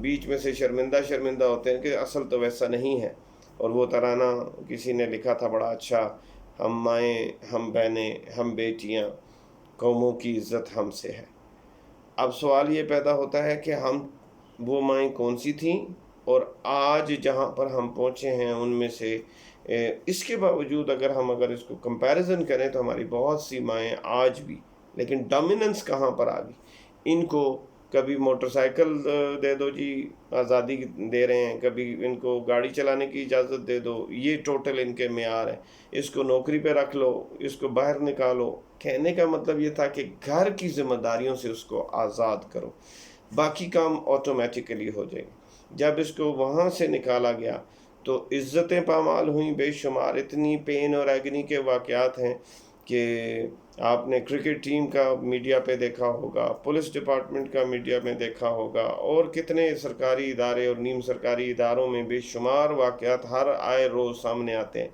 بیچ میں سے شرمندہ ہوتے ہیں کہ اصل تو ویسا نہیں ہے. اور وہ ترانہ کسی نے لکھا تھا بڑا اچھا، ہم مائیں، ہم بہنیں، ہم بیٹیاں، قوموں کی عزت ہم سے ہے. اب سوال یہ پیدا ہوتا ہے کہ ہم وہ مائیں کون سی تھیں، اور آج جہاں پر ہم پہنچے ہیں ان میں سے اس کے باوجود اگر اس کو کمپیریزن کریں تو ہماری بہت سی مائیں آج بھی، لیکن ڈومیننس کہاں پر آ گئی؟ ان کو کبھی موٹر سائیکل دے دو جی، آزادی دے رہے ہیں، کبھی ان کو گاڑی چلانے کی اجازت دے دو، یہ ٹوٹل ان کے معیار ہیں. اس کو نوکری پہ رکھ لو، اس کو باہر نکالو. کہنے کا مطلب یہ تھا کہ گھر کی ذمہ داریوں سے اس کو آزاد کرو، باقی کام آٹومیٹیکلی ہو جائیں گے. جب اس کو وہاں سے نکالا گیا تو عزتیں پامال ہوئیں بے شمار. اتنی پین اور ایگنی کے واقعات ہیں کہ آپ نے کرکٹ ٹیم کا میڈیا پہ دیکھا ہوگا، پولیس ڈپارٹمنٹ کا میڈیا میں دیکھا ہوگا، اور کتنے سرکاری ادارے اور نیم سرکاری اداروں میں بے شمار واقعات ہر آئے روز سامنے آتے ہیں.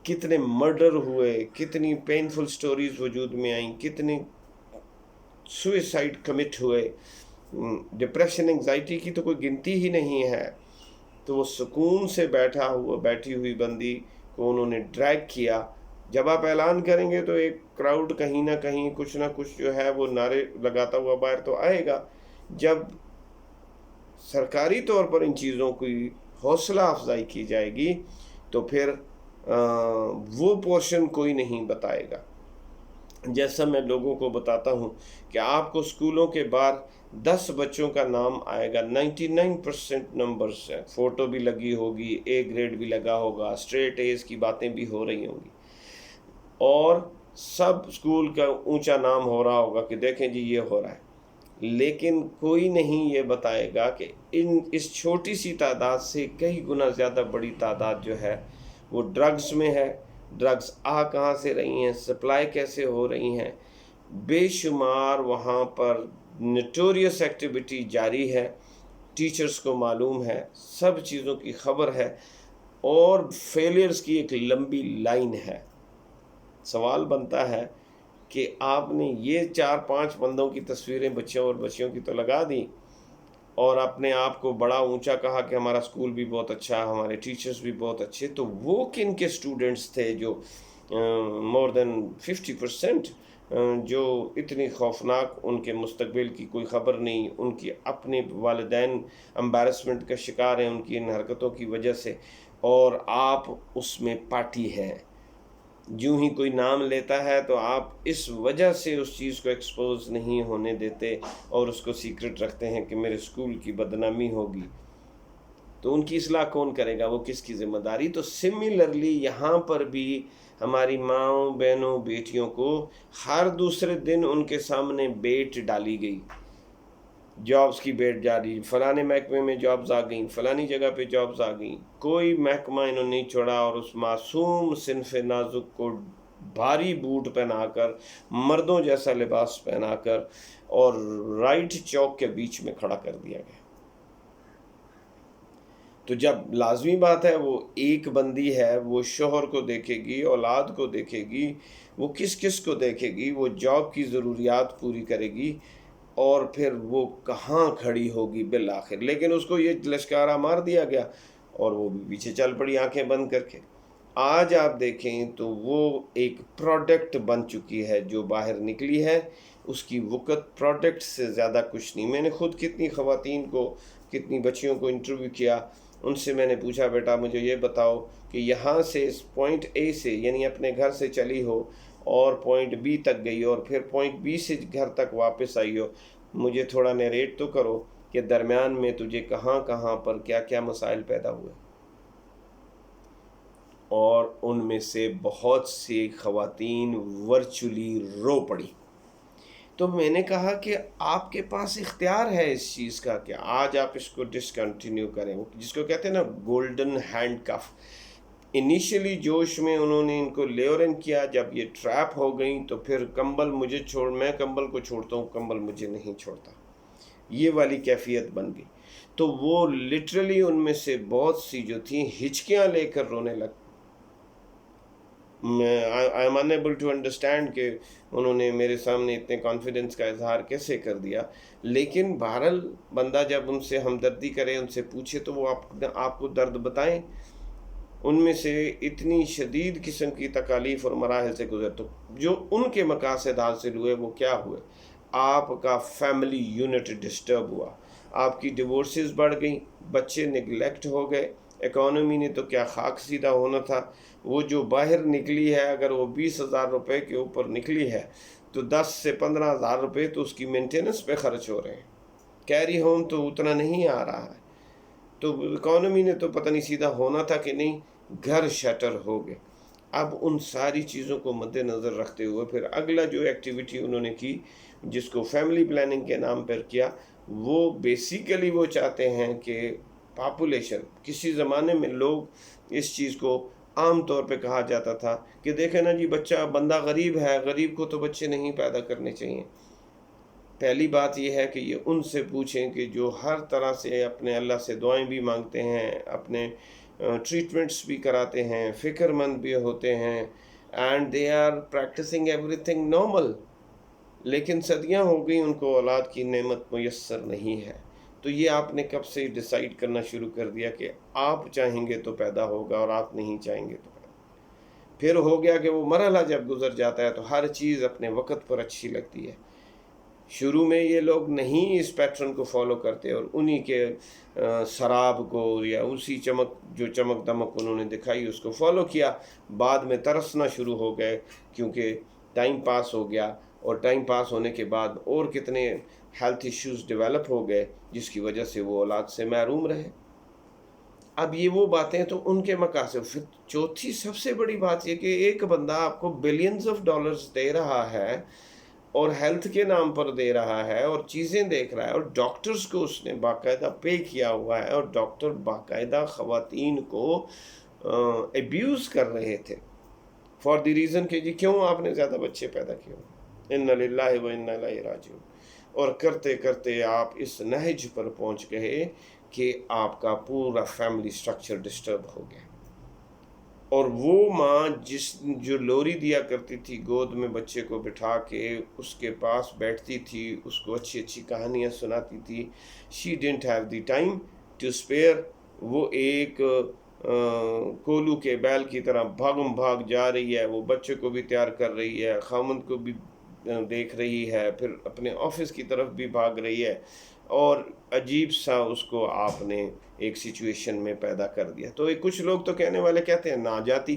کتنے مرڈر ہوئے، کتنی پینفل سٹوریز وجود میں آئیں، کتنے سوئسائڈ کمٹ ہوئے. ڈپریشن، انگزائٹی کی تو کوئی گنتی ہی نہیں ہے. تو وہ سکون سے بیٹھی ہوئی بندی کو انہوں نے ڈریگ کیا. جب آپ اعلان کریں گے تو ایک کراؤڈ کہیں نہ کہیں کچھ نہ کچھ جو ہے وہ نعرے لگاتا ہوا باہر تو آئے گا. جب سرکاری طور پر ان چیزوں کی حوصلہ افزائی کی جائے گی تو پھر وہ پورشن کوئی نہیں بتائے گا. جیسا میں لوگوں کو بتاتا ہوں کہ آپ کو اسکولوں کے باہر 10 بچوں کا نام آئے گا، 99% نمبرز ہیں، فوٹو بھی لگی ہوگی، اے گریڈ بھی لگا ہوگا، اسٹریٹ ایز کی باتیں بھی ہو رہی ہوں گی، اور سب اسکول کا اونچا نام ہو رہا ہوگا کہ دیکھیں جی یہ ہو رہا ہے. لیکن کوئی نہیں یہ بتائے گا کہ اس چھوٹی سی تعداد سے کئی گنا زیادہ بڑی تعداد جو ہے وہ ڈرگز میں ہے. ڈرگز کہاں سے رہی ہیں، سپلائی کیسے ہو رہی ہیں. بے شمار وہاں پر نوٹوریس ایکٹیویٹی جاری ہے. ٹیچرز کو معلوم ہے، سب چیزوں کی خبر ہے، اور فیلئرز کی ایک لمبی لائن ہے. سوال بنتا ہے کہ آپ نے یہ 4-5 بندوں کی تصویریں بچوں اور بچیوں کی تو لگا دی، اور اپنے آپ کو بڑا اونچا کہا کہ ہمارا اسکول بھی بہت اچھا ہے، ہمارے ٹیچرز بھی بہت اچھے. تو وہ کن کے اسٹوڈنٹس تھے جو مور دین 50% جو اتنی خوفناک، ان کے مستقبل کی کوئی خبر نہیں، ان کی اپنے والدین امبیرسمنٹ کا شکار ہیں ان کی ان حرکتوں کی وجہ سے، اور آپ اس میں پارٹی ہیں. جو ہی کوئی نام لیتا ہے تو آپ اس وجہ سے اس چیز کو ایکسپوز نہیں ہونے دیتے اور اس کو سیکرٹ رکھتے ہیں کہ میرے اسکول کی بدنامی ہوگی. تو ان کی اصلاح کون کرے گا؟ وہ کس کی ذمہ داری؟ تو سملرلی یہاں پر بھی ہماری ماؤں، بہنوں، بیٹیوں کو ہر دوسرے دن ان کے سامنے بیٹ ڈالی گئی، جابز کی بیٹ جاری، فلانے محکمے میں جابز آ گئیں، فلانی جگہ پہ جابز آ گئیں. کوئی محکمہ انہوں نے نہیں چھوڑا، اور اس معصوم صنف نازک کو بھاری بوٹ پہنا کر، مردوں جیسا لباس پہنا کر، اور رائٹ چوک کے بیچ میں کھڑا کر دیا گیا. تو جب لازمی بات ہے وہ ایک بندی ہے، وہ شوہر کو دیکھے گی، اولاد کو دیکھے گی، وہ کس کو دیکھے گی، وہ جاب کی ضروریات پوری کرے گی، اور پھر وہ کہاں کھڑی ہوگی بالآخر. لیکن اس کو یہ لشکارہ مار دیا گیا اور وہ بھی پیچھے چل پڑی آنکھیں بند کر کے. آج آپ دیکھیں تو وہ ایک پروڈکٹ بن چکی ہے جو باہر نکلی ہے. اس کی وقت پروڈکٹ سے زیادہ کچھ نہیں. میں نے خود کتنی خواتین کو، کتنی بچیوں کو انٹرویو کیا، ان سے میں نے پوچھا بیٹا مجھے یہ بتاؤ کہ یہاں سے اس پوائنٹ اے سے، یعنی اپنے گھر سے چلی ہو اور پوائنٹ بی تک گئی اور پھر پوائنٹ بی سے گھر تک واپس آئی ہو، مجھے تھوڑا نیریٹ تو کرو کہ درمیان میں تجھے کہاں کہاں پر کیا کیا مسائل پیدا ہوئے. اور ان میں سے بہت سی خواتین ورچولی رو پڑی. تو میں نے کہا کہ آپ کے پاس اختیار ہے اس چیز کا کہ آج آپ اس کو ڈسکنٹینیو کریں، جس کو کہتے ہیں نا گولڈن ہینڈ کف. انیشلی جوش میں انہوں نے ان کو لیورن کیا، جب یہ ٹریپ ہو گئیں تو پھر کمبل مجھے چھوڑ، میں کمبل کو چھوڑتا ہوں، کمبل مجھے نہیں چھوڑتا، یہ والی کیفیت بن گئی. تو وہ لٹرلی ان میں سے بہت سی جو تھیں ہچکیاں لے کر رونے لگ. I am unable to understand کہ انہوں نے میرے سامنے اتنے کانفیڈنس کا اظہار کیسے کر دیا. لیکن بہرحال بندہ جب ان سے ہمدردی کرے، ان سے پوچھے تو وہ آپ کو درد بتائیں. ان میں سے اتنی شدید قسم کی تکالیف اور مراحل سے گزر، تو جو ان کے مقاصد حاصل ہوئے وہ کیا ہوئے؟ آپ کا فیملی یونٹ ڈسٹرب ہوا، آپ کی ڈیورسز بڑھ گئیں، بچے نگلیکٹ ہو گئے، اکانومی نے تو کیا خاک سیدھا ہونا تھا. وہ جو باہر نکلی ہے، اگر وہ 20,000 روپے کے اوپر نکلی ہے تو 10 سے 15,000 روپے تو اس کی مینٹیننس پہ خرچ ہو رہے ہیں. کیری ہوم تو اتنا نہیں آ رہا ہے. تو اکانومی نے تو پتہ نہیں سیدھا ہونا تھا کہ نہیں، گھر شٹر ہو گئے. اب ان ساری چیزوں کو مد نظر رکھتے ہوئے پھر اگلا جو ایکٹیویٹی انہوں نے کی، جس کو فیملی پلاننگ کے نام پر کیا، وہ بیسیکلی وہ چاہتے ہیں کہ پاپولیشن، کسی زمانے میں لوگ اس چیز کو عام طور پہ کہا جاتا تھا کہ دیکھیں نا جی، بندہ غریب ہے، غریب کو تو بچے نہیں پیدا کرنے چاہیے. پہلی بات یہ ہے کہ یہ ان سے پوچھیں کہ جو ہر طرح سے اپنے اللہ سے دعائیں بھی مانگتے ہیں، اپنے ٹریٹمنٹس بھی کراتے ہیں، فکر مند بھی ہوتے ہیں، and they are practicing everything normal, لیکن صدیاں ہو گئی ان کو اولاد کی نعمت میسر نہیں ہے. تو یہ آپ نے کب سے ڈیسائیڈ کرنا شروع کر دیا کہ آپ چاہیں گے تو پیدا ہوگا اور آپ نہیں چاہیں گے تو پیدا. پھر ہو گیا کہ وہ مرحلہ جب گزر جاتا ہے تو ہر چیز اپنے وقت پر اچھی لگتی ہے. شروع میں یہ لوگ نہیں اس پیٹرن کو فالو کرتے اور انہی کے سراب کو یا اسی چمک دمک انہوں نے دکھائی اس کو فالو کیا. بعد میں ترسنا شروع ہو گئے کیونکہ ٹائم پاس ہو گیا، اور ٹائم پاس ہونے کے بعد اور کتنے ہیلتھ ایشوز ڈیولپ ہو گئے جس کی وجہ سے وہ اولاد سے محروم رہے. اب یہ وہ باتیں تو ان کے مقاصد. پھر چوتھی سب سے بڑی بات یہ کہ ایک بندہ آپ کو بلینز آف ڈالرز دے رہا ہے اور ہیلتھ کے نام پر دے رہا ہے اور چیزیں دیکھ رہا ہے، اور ڈاکٹرز کو اس نے باقاعدہ پے کیا ہوا ہے، اور ڈاکٹر باقاعدہ خواتین کو ایبیوز کر رہے تھے فار دی ریزن کہ جی کیوں آپ نے زیادہ بچے پیدا کیے. انا للہ و انا الیہ راجعون. اور کرتے کرتے آپ اس نہج پر پہنچ گئے کہ آپ کا پورا فیملی سٹرکچر ڈسٹرب ہو گیا. اور وہ ماں جو لوری دیا کرتی تھی، گود میں بچے کو بٹھا کے اس کے پاس بیٹھتی تھی، اس کو اچھی اچھی کہانیاں سناتی تھی، she didn't have the time to spare. وہ ایک کولو کے بیل کی طرح بھاگ جا رہی ہے، وہ بچے کو بھی تیار کر رہی ہے، خامند کو بھی دیکھ رہی ہے، پھر اپنے آفس کی طرف بھی بھاگ رہی ہے، اور عجیب سا اس کو آپ نے ایک سچویشن میں پیدا کر دیا. تو کچھ لوگ تو کہنے والے کہتے ہیں ناجاتی.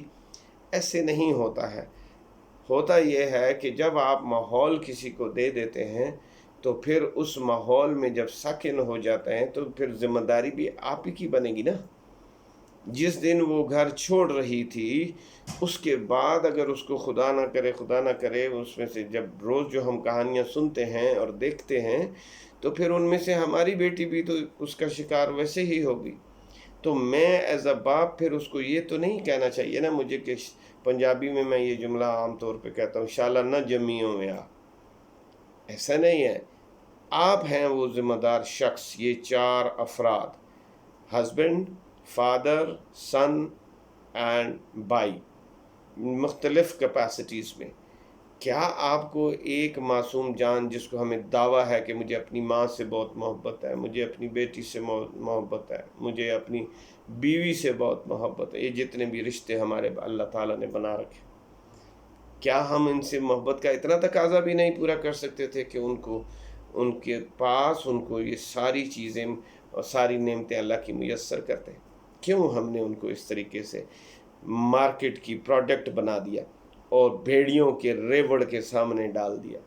ایسے نہیں ہوتا ہے. ہوتا یہ ہے کہ جب آپ ماحول کسی کو دے دیتے ہیں تو پھر اس ماحول میں جب ساکن ہو جاتے ہیں تو پھر ذمہ داری بھی آپ ہی کی بنے گی نا. جس دن وہ گھر چھوڑ رہی تھی اس کے بعد اگر اس کو خدا نہ کرے اس میں سے جب روز جو ہم کہانیاں سنتے ہیں اور دیکھتے ہیں تو پھر ان میں سے ہماری بیٹی بھی تو اس کا شکار ویسے ہی ہوگی. تو میں ایز اے باپ پھر اس کو یہ تو نہیں کہنا چاہیے نا مجھے کہ پنجابی میں یہ جملہ عام طور پہ کہتا ہوں، شالا نہ جمیوں میں آ. ایسا نہیں ہے. آپ ہیں وہ ذمہ دار شخص. یہ 4 افراد، ہسبینڈ، فادر، سن اینڈ بائی، مختلف کیپیسٹیز میں. کیا آپ کو ایک معصوم جان جس کو ہمیں دعویٰ ہے کہ مجھے اپنی ماں سے بہت محبت ہے، مجھے اپنی بیٹی سے محبت ہے، مجھے اپنی بیوی سے بہت محبت ہے، یہ جتنے بھی رشتے ہمارے اللہ تعالیٰ نے بنا رکھے، کیا ہم ان سے محبت کا اتنا تقاضا بھی نہیں پورا کر سکتے تھے کہ ان کے پاس ان کو یہ ساری چیزیں اور ساری نعمتیں اللہ کی میسر کرتے ہیں؟ کیوں ہم نے ان کو اس طریقے سے مارکیٹ کی پروڈکٹ بنا دیا اور بھیڑیوں کے ریوڑ کے سامنے ڈال دیا؟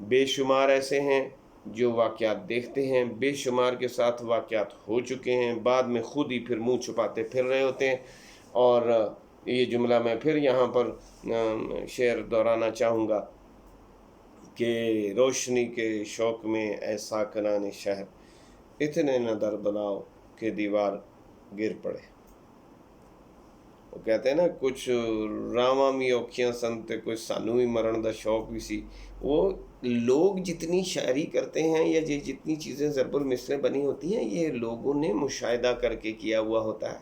بے شمار ایسے ہیں جو واقعات دیکھتے ہیں، بے شمار کے ساتھ واقعات ہو چکے ہیں، بعد میں خود ہی پھر منہ چھپاتے پھر رہے ہوتے ہیں. اور یہ جملہ میں پھر یہاں پر شعر دہرانا چاہوں گا کہ روشنی کے شوق میں ایسا کنان شہر، اتنے نہ در بلاؤ کہ دیوار گر پڑے. وہ کہتے ہیں نا کچھ راواں می اوکھیاں سن تے کوئی سانو ہی مرن دا شوق بھی سی. وہ لوگ جتنی شاعری کرتے ہیں یا جتنی چیزیں ضرب المثلیں بنی ہوتی ہیں، یہ لوگوں نے مشاہدہ کر کے کیا ہوا ہوتا ہے.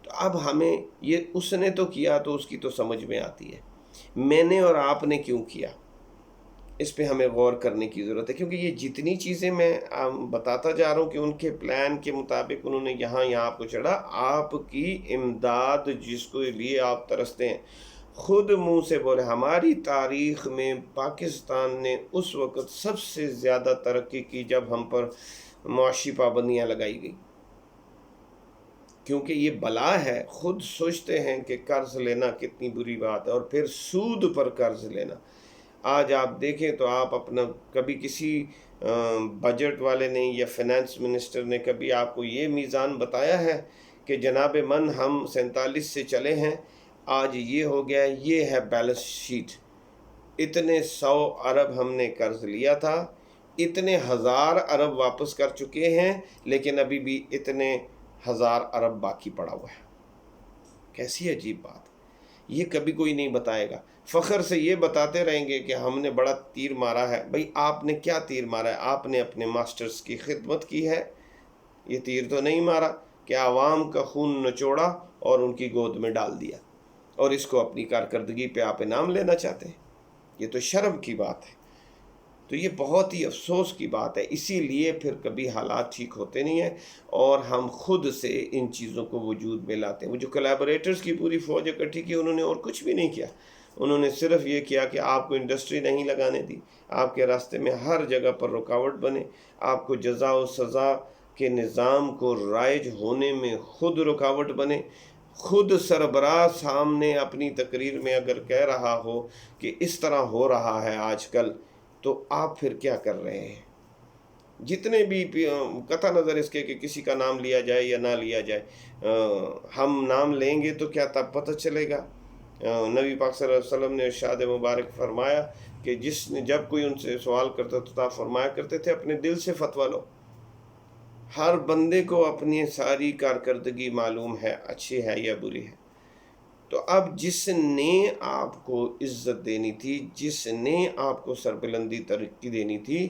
تو اب ہمیں یہ اس نے تو کیا تو اس کی تو سمجھ میں آتی ہے، میں نے اور آپ نے کیوں کیا، اس پہ ہمیں غور کرنے کی ضرورت ہے، کیونکہ یہ جتنی چیزیں میں بتاتا جا رہا ہوں کہ ان کے پلان کے مطابق انہوں نے یہاں کو چڑھا، آپ کی امداد جس کو لیے آپ ترستے ہیں خود منہ سے بولے ہماری تاریخ میں پاکستان نے اس وقت سب سے زیادہ ترقی کی جب ہم پر معاشی پابندیاں لگائی گئی، کیونکہ یہ بلا ہے، خود سوچتے ہیں کہ قرض لینا کتنی بری بات ہے، اور پھر سود پر قرض لینا۔ آج آپ دیکھیں تو آپ اپنا کبھی کسی بجٹ والے نے یا فینانس منسٹر نے کبھی آپ کو یہ میزان بتایا ہے کہ جناب من ہم 47 سے چلے ہیں، آج یہ ہو گیا، یہ ہے بیلنس شیٹ، اتنے 100 ارب ہم نے قرض لیا تھا، اتنے 1000 ارب واپس کر چکے ہیں، لیکن ابھی بھی اتنے 1000 ارب باقی پڑا ہوا ہے۔ کیسی عجیب بات، یہ کبھی کوئی نہیں بتائے گا، فخر سے یہ بتاتے رہیں گے کہ ہم نے بڑا تیر مارا ہے۔ بھئی آپ نے کیا تیر مارا ہے؟ آپ نے اپنے ماسٹرز کی خدمت کی ہے، یہ تیر تو نہیں مارا کہ عوام کا خون نچوڑا اور ان کی گود میں ڈال دیا، اور اس کو اپنی کارکردگی پہ آپ انعام لینا چاہتے ہیں۔ یہ تو شرم کی بات ہے، تو یہ بہت ہی افسوس کی بات ہے۔ اسی لیے پھر کبھی حالات ٹھیک ہوتے نہیں ہیں، اور ہم خود سے ان چیزوں کو وجود میں لاتے ہیں۔ وہ جو کولیبوریٹرز کی پوری فوج اکٹھی کی، انہوں نے اور کچھ بھی نہیں کیا، انہوں نے صرف یہ کیا کہ آپ کو انڈسٹری نہیں لگانے دی، آپ کے راستے میں ہر جگہ پر رکاوٹ بنے، آپ کو جزا و سزا کے نظام کو رائج ہونے میں خود رکاوٹ بنے۔ خود سربراہ سامنے اپنی تقریر میں اگر کہہ رہا ہو کہ اس طرح ہو رہا ہے آج کل، تو آپ پھر کیا کر رہے ہیں؟ جتنے بھی قطع نظر اس کے کہ کسی کا نام لیا جائے یا نہ لیا جائے، ہم نام لیں گے تو کیا تب پتہ چلے گا؟ نبی پاک صلی اللہ علیہ وسلم نے ارشاد مبارک فرمایا کہ جب کوئی ان سے سوال کرتا تو آپ فرمایا کرتے تھے اپنے دل سے فتویٰ لو۔ ہر بندے کو اپنی ساری کارکردگی معلوم ہے، اچھی ہے یا بری ہے۔ تو اب جس نے آپ کو عزت دینی تھی، جس نے آپ کو سربلندی ترقی دینی تھی،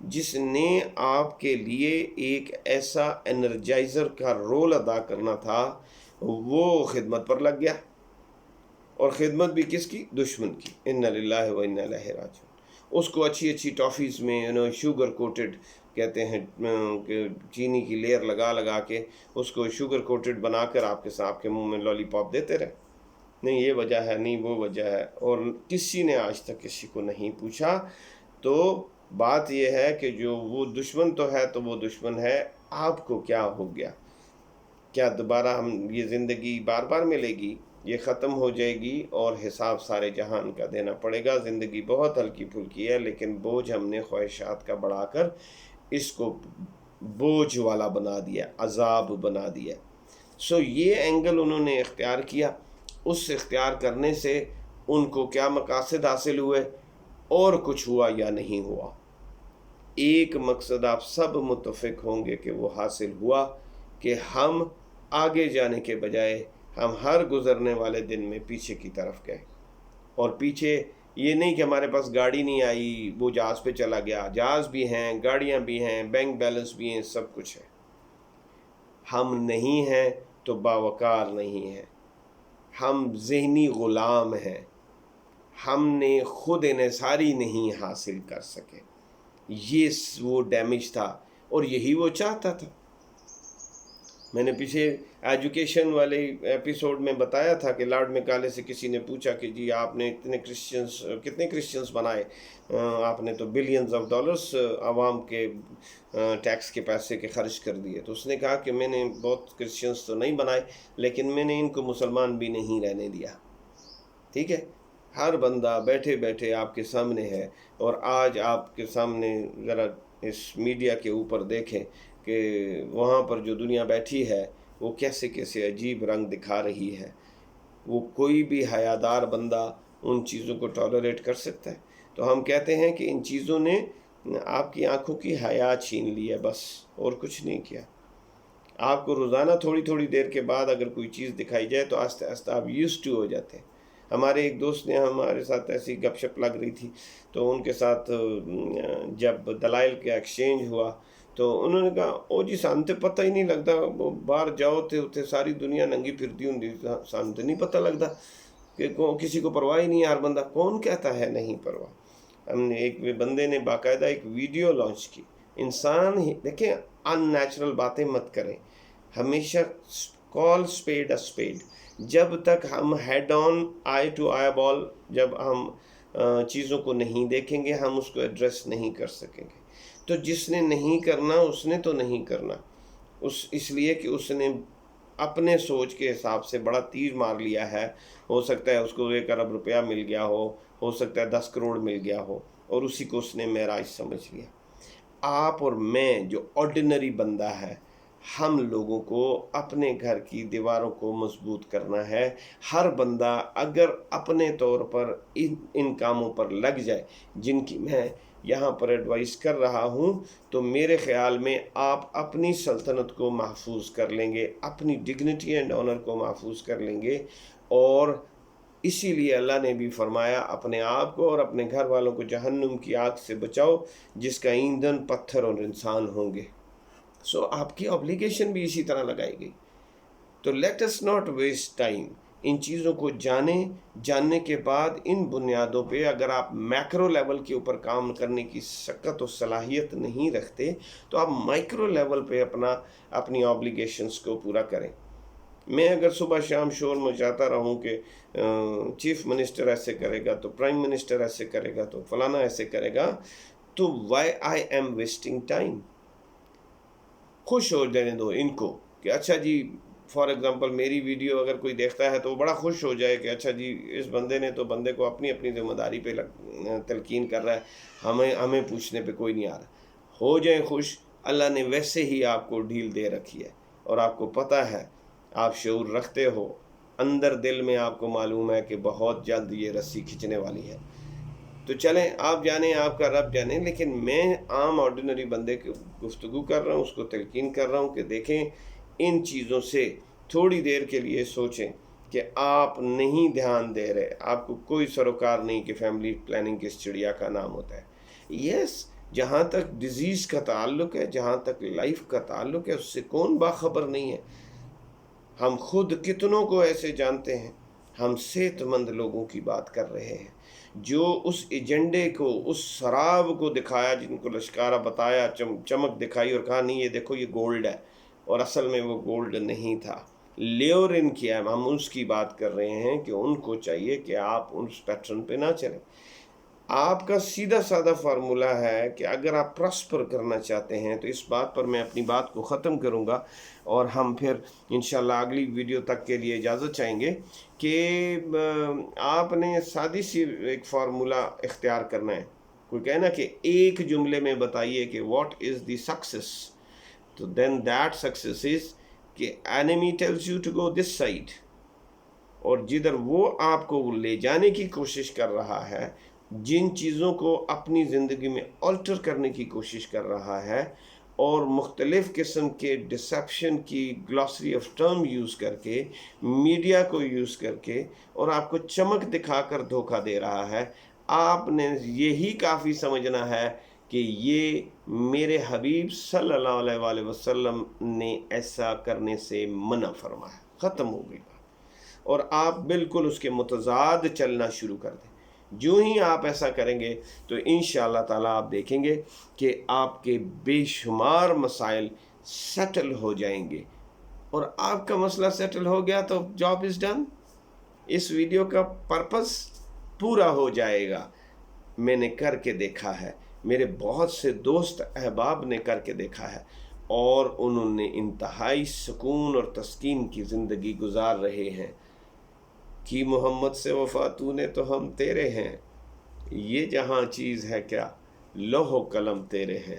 جس نے آپ کے لیے ایک ایسا انرجائزر کا رول ادا کرنا تھا، وہ خدمت پر لگ گیا، اور خدمت بھی کس کی؟ دشمن کی۔ انا للہ و انا الیہ راجعون۔ اس کو اچھی اچھی ٹافیز میں شوگر کوٹڈ کہتے ہیں کہ چینی کی لیئر لگا کے اس کو شوگر کوٹڈ بنا کر آپ کے منہ میں لالی پاپ دیتے رہے، نہیں یہ وجہ ہے، نہیں وہ وجہ ہے، اور کسی نے آج تک کسی کو نہیں پوچھا۔ تو بات یہ ہے کہ جو وہ دشمن تو ہے تو وہ دشمن ہے، آپ کو کیا ہو گیا؟ کیا دوبارہ ہم یہ زندگی بار بار ملے گی؟ یہ ختم ہو جائے گی اور حساب سارے جہان کا دینا پڑے گا۔ زندگی بہت ہلکی پھلکی ہے، لیکن بوجھ ہم نے خواہشات کا بڑھا کر اس کو بوجھ والا بنا دیا، عذاب بنا دیا۔ یہ اینگل انہوں نے اختیار کیا، اس اختیار کرنے سے ان کو کیا مقاصد حاصل ہوئے اور کچھ ہوا یا نہیں ہوا؟ ایک مقصد آپ سب متفق ہوں گے کہ وہ حاصل ہوا کہ ہم آگے جانے کے بجائے ہم ہر گزرنے والے دن میں پیچھے کی طرف گئے، اور پیچھے یہ نہیں کہ ہمارے پاس گاڑی نہیں آئی، وہ جہاز پہ چلا گیا، جہاز بھی ہیں، گاڑیاں بھی ہیں، بینک بیلنس بھی ہیں، سب کچھ ہے۔ ہم نہیں ہیں تو باوقار نہیں ہیں، ہم ذہنی غلام ہیں، ہم نے خود انحصاری نہیں حاصل کر سکے۔ یہ وہ ڈیمیج تھا، اور یہی وہ چاہتا تھا۔ میں نے پیچھے ایجوکیشن والے ایپیسوڈ میں بتایا تھا کہ لارڈ میکالے سے کسی نے پوچھا کہ جی آپ نے کتنے کرسچنز بنائے؟ آپ نے تو بلینز آف ڈالرز عوام کے ٹیکس کے پیسے کے خرچ کر دیے۔ تو اس نے کہا کہ میں نے بہت کرسچنز تو نہیں بنائے، لیکن میں نے ان کو مسلمان بھی نہیں رہنے دیا۔ ٹھیک ہے، ہر بندہ بیٹھے بیٹھے آپ کے سامنے ہے، اور آج آپ کے سامنے ذرا اس میڈیا کے اوپر دیکھیں کہ وہاں پر جو دنیا بیٹھی ہے وہ کیسے کیسے عجیب رنگ دکھا رہی ہے۔ وہ کوئی بھی حیادار بندہ ان چیزوں کو ٹالریٹ کر سکتا ہے؟ تو ہم کہتے ہیں کہ ان چیزوں نے آپ کی آنکھوں کی حیا چھین لی ہے، بس اور کچھ نہیں کیا۔ آپ کو روزانہ تھوڑی تھوڑی دیر کے بعد اگر کوئی چیز دکھائی جائے تو آہستہ آہستہ آپ یوزڈ ٹو ہو جاتے ہیں۔ ہمارے ایک دوست نے ہمارے ساتھ ایسی گپ شپ لگ رہی تھی، تو ان کے ساتھ جب دلائل کا ایکسچینج ہوا تو انہوں نے کہا او جی سان تے پتہ ہی نہیں لگتا، باہر جاؤ تے اتنے ساری دنیا ننگی پھرتی ہوں، سان تے نہیں پتہ لگتا کہ کسی کو پرواہ ہی نہیں ہے، ہر بندہ کون کہتا ہے نہیں پرواہ۔ ہم نے ایک بندے نے باقاعدہ ایک ویڈیو لانچ کی، انسان دیکھیں ان نیچرل باتیں مت کریں، ہمیشہ کال سپیڈ اے سپیڈ۔ جب تک ہم ہیڈ آن آئی ٹو آئی بال، جب ہم چیزوں کو نہیں دیکھیں گے ہم اس کو ایڈریس نہیں کر سکیں گے۔ تو جس نے نہیں کرنا اس نے تو نہیں کرنا، اس لیے کہ اس نے اپنے سوچ کے حساب سے بڑا تیر مار لیا ہے۔ ہو سکتا ہے اس کو 1 ارب روپیہ مل گیا ہو سکتا ہے 10 کروڑ مل گیا ہو، اور اسی کو اس نے معراج سمجھ لیا۔ آپ اور میں جو آرڈینری بندہ ہے، ہم لوگوں کو اپنے گھر کی دیواروں کو مضبوط کرنا ہے۔ ہر بندہ اگر اپنے طور پر ان کاموں پر لگ جائے جن کی میں یہاں پر ایڈوائز کر رہا ہوں، تو میرے خیال میں آپ اپنی سلطنت کو محفوظ کر لیں گے، اپنی ڈگنیٹی اینڈ آنر کو محفوظ کر لیں گے۔ اور اسی لیے اللہ نے بھی فرمایا اپنے آپ کو اور اپنے گھر والوں کو جہنم کی آگ سے بچاؤ جس کا ایندھن پتھر اور انسان ہوں گے۔ سو آپ کی obligation بھی اسی طرح لگائی گئی۔ تو let us not waste time, ان چیزوں کو جاننے کے بعد ان بنیادوں پہ اگر آپ میکرو لیول کے اوپر کام کرنے کی سکت و صلاحیت نہیں رکھتے تو آپ مائکرو لیول پہ اپنی آبلیگیشنز کو پورا کریں۔ میں اگر صبح شام شور مچاتا رہوں کہ چیف منسٹر ایسے کرے گا تو پرائم منسٹر ایسے کرے گا تو فلانا ایسے کرے گا، تو why I am wasting time? خوش ہو جانے دو ان کو کہ اچھا جی، فار ایگزامپل میری ویڈیو اگر کوئی دیکھتا ہے تو وہ بڑا خوش ہو جائے کہ اچھا جی اس بندے نے تو بندے کو اپنی ذمہ داری پہ تلقین کر رہا ہے، ہمیں پوچھنے پہ کوئی نہیں آ رہا۔ ہو جائیں خوش، اللہ نے ویسے ہی آپ کو ڈھیل دے رکھی ہے، اور آپ کو پتہ ہے، آپ شعور رکھتے ہو، اندر دل میں آپ کو معلوم ہے کہ بہت جلد یہ رسی کھچنے والی ہے۔ تو چلیں، آپ جانیں، آپ کا رب جانے، لیکن میں عام آرڈینری بندے کی گفتگو کر رہا ہوں، اس کو تلقین کر رہا ہوں کہ دیکھیں ان چیزوں سے تھوڑی دیر کے لیے سوچیں کہ آپ نہیں دھیان دے رہے، آپ کو کوئی سروکار نہیں کہ فیملی پلاننگ کس چڑیا کا نام ہوتا ہے۔ یس، جہاں تک ڈیزیز کا تعلق ہے، جہاں تک لائف کا تعلق ہے، اس سے کون باخبر نہیں ہے؟ ہم خود کتنوں کو ایسے جانتے ہیں، ہم صحت مند لوگوں کی بات کر رہے ہیں جو اس ایجنڈے کو، اس شراب کو دکھایا، جن کو لشکارہ بتایا، چمک دکھائی اور کہا نہیں یہ دیکھو یہ گولڈ ہے، اور اصل میں وہ گولڈ نہیں تھا، لیورن کیا ہے۔ ہم اس کی بات کر رہے ہیں کہ ان کو چاہیے کہ آپ اس پیٹرن پہ نہ چلیں۔ آپ کا سیدھا سادہ فارمولہ ہے کہ اگر آپ پراسپر کرنا چاہتے ہیں تو اس بات پر میں اپنی بات کو ختم کروں گا، اور ہم پھر انشاءاللہ اگلی ویڈیو تک کے لیے اجازت چاہیں گے کہ آپ نے سادی سی ایک فارمولہ اختیار کرنا ہے۔ کوئی کہنا کہ ایک جملے میں بتائیے کہ واٹ از دی سکسیس، تو دین دیٹ سکسیس از کہ enemy tells you to go this side، اور جدھر وہ آپ کو لے جانے کی کوشش کر رہا ہے، جن چیزوں کو اپنی زندگی میں آلٹر کرنے کی کوشش کر رہا ہے، اور مختلف قسم کے ڈسیپشن کی گلاسری آف ٹرم یوز کر کے، میڈیا کو یوز کر کے، اور آپ کو چمک دکھا کر دھوکہ دے رہا ہے، آپ نے یہی کافی سمجھنا ہے کہ یہ میرے حبیب صلی اللہ علیہ وآلہ وسلم نے ایسا کرنے سے منع فرمایا، ختم ہو گئی بات، اور آپ بالکل اس کے متضاد چلنا شروع کر دیں۔ جو ہی آپ ایسا کریں گے تو انشاءاللہ تعالیٰ آپ دیکھیں گے کہ آپ کے بے شمار مسائل سیٹل ہو جائیں گے، اور آپ کا مسئلہ سیٹل ہو گیا تو جاب از ڈن، اس ویڈیو کا پرپس پورا ہو جائے گا۔ میں نے کر کے دیکھا ہے، میرے بہت سے دوست احباب نے کر کے دیکھا ہے، اور انہوں نے انتہائی سکون اور تسکین کی زندگی گزار رہے ہیں۔ کی محمد سے وفا تو نے تو ہم تیرے ہیں، یہ جہاں چیز ہے کیا لوح و قلم تیرے ہیں۔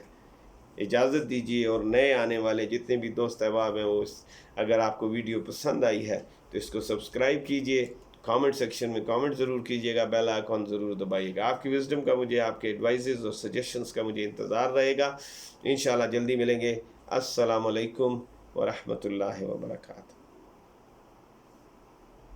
اجازت دیجیے، اور نئے آنے والے جتنے بھی دوست احباب ہیں، وہ اگر آپ کو ویڈیو پسند آئی ہے تو اس کو سبسکرائب کیجیے، کامنٹ سیکشن میں کامنٹ ضرور کیجیے گا، بیل آئیکن ضرور دبائیے گا۔ آپ کی وزڈم کا مجھے، آپ کے ایڈوائزز اور سجیشنز کا مجھے انتظار رہے گا۔ انشاءاللہ جلدی ملیں گے۔ السلام علیکم ورحمۃ اللہ وبرکاتہ۔